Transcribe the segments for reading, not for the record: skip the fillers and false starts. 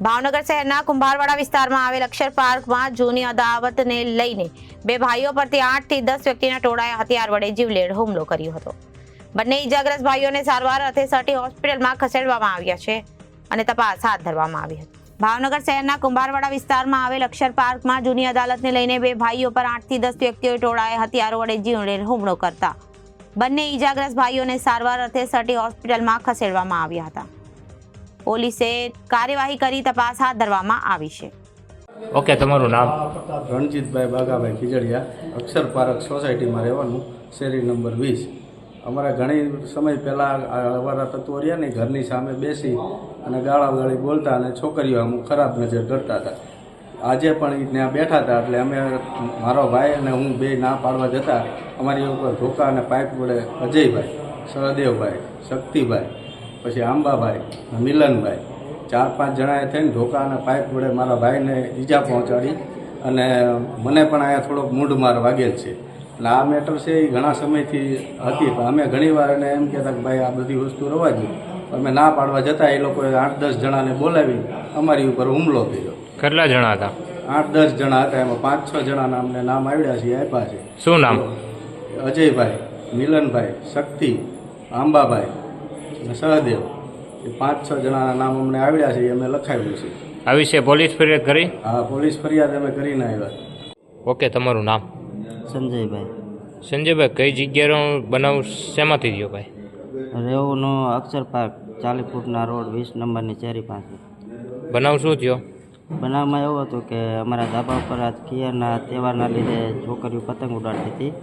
ભાવનગર શહેરના કુંભારવાડા વિસ્તારમાં આવેલ અક્ષર પાર્કમાં જૂની અદાવતને લઈને બે ભાઈઓ પરથી 8 થી 10 વ્યક્તિના ટોળાએ હથિયાર વડે જીવલેણ હુમલો કર્યો હતો। બંને ઈજાગ્રસ્ત ભાઈઓને સારવાર અર્થે સટી હોસ્પિટલમાં ખસેડવામાં આવ્યા છે અને તપાસ હાથ ધરવામાં આવી હતી। ભાવનગર શહેરના કુંભારવાડા વિસ્તારમાં આવેલ અક્ષર પાર્કમાં જૂની અદાલતને લઈને બે ભાઈઓ પર 8 થી 10 વ્યક્તિઓએ ટોળાએ હથિયારો વડે જીવલેણ હુમલો કરતા બંને ઈજાગ્રસ્ત ભાઈઓને સારવાર અર્થે સટી હોસ્પિટલમાં ખસેડવામાં આવ્યા હતા। પોલીસે કાર્યવાહી કરી તપાસ હાથ ધરવામાં આવી છે। ઓકે, તમારું નામ? રણજીતભાઈ બાગાભાઈ ખીજડીયા, અક્ષર પાર્ક સોસાયટીમાં રહેવાનું, શેરી નંબર 20। અમારા ઘણી સમય પહેલાં અવારા તત્વો રહ્યા ને ઘરની સામે બેસી અને ગાળાગાળી બોલતા અને છોકરીઓ અમુક ખરાબ નજર કરતા હતા। આજે પણ એ ત્યાં બેઠા હતા એટલે અમે મારો ભાઈ અને હું બે ના પાડવા જતા અમારી ઉપર ધોકા અને પાઇપ વડે અજયભાઈ, સહદેવભાઈ, શક્તિભાઈ, પછી આંબાભાઈ, મિલનભાઈ 4-5 જણાએ થઈને ધોકા અને પાઇપ વડે મારા ભાઈને ઈજા પહોંચાડી અને મને પણ અહીંયા થોડોક મૂઢ માર વાગેલ છે। એટલે આ મેટર છે એ ઘણા સમયથી હતી પણ અમે ઘણીવાર એને એમ કહેતા કે ભાઈ આ બધી વસ્તુ રવા દો। અમે ના પાડવા જતાં એ લોકોએ 8-10 જણાને બોલાવી અમારી ઉપર હુમલો કર્યો। કેટલા જણા હતા? 8-10 જણા હતા, એમાં 5-6 જણાના અમને નામ આવ્યા છે, આપ્યા છે। શું નામ? અજયભાઈ, મિલનભાઈ, શક્તિ, આંબાભાઈ અને સહદેવ, એ 5-6 જણાના નામ અમને આવ્યા છે, એ અમે લખાવ્યું છે। આ વિશે પોલીસ ફરિયાદ કરી? હા, પોલીસ ફરિયાદ અમે કરીને આવ્યા। ઓકે, તમારું નામ? સંજયભાઈ। સંજયભાઈ, કઈ જગ્યાનો બનાવ શેમાંથી થયો ભાઈ? રેવુનો અક્ષર પાર્ક 40 ફૂટના રોડ 20 નંબરની શેરી પાસે। બનાવ શું થયો? બનાવમાં એવું હતું કે અમારા ધાબા ઉપર આજ ખીયરના તહેવારના લીધે છોકરીઓ પતંગ ઉડાડતી હતી,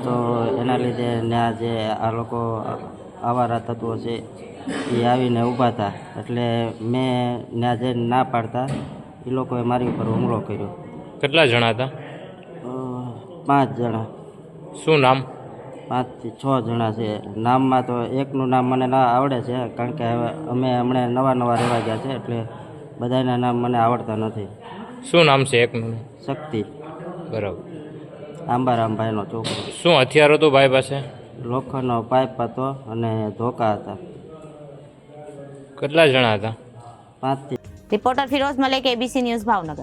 તો એના લીધે ત્યાં જે આ લોકો આવારા તત્વો છે એ આવીને ઊભા હતા, એટલે મેં ત્યાં જઈને ના પાડતા એ લોકોએ મારી ઉપર હુમલો કર્યો। કેટલા જણા હતા? 5 જણા। શું નામ? 5 થી 6 જણા છે। નામમાં તો એકનું નામ મને ના આવડે છે, કારણ કે હવે અમે હમણાં નવા રહેવા ગયા છે, એટલે બધાના નામ મને આવડતા નથી। શું નામ છે એકનું? શક્તિ, બરાબર। આંબારામભાઈનો છોકરો। શું હથિયાર હતું ભાઈ પાસે? લોખંડનો પાઇપ હતો અને ધોકા હતા। કેટલા જણા હતા? 5 થી reporter Firoz Malek, ABC news, Bhavnagar.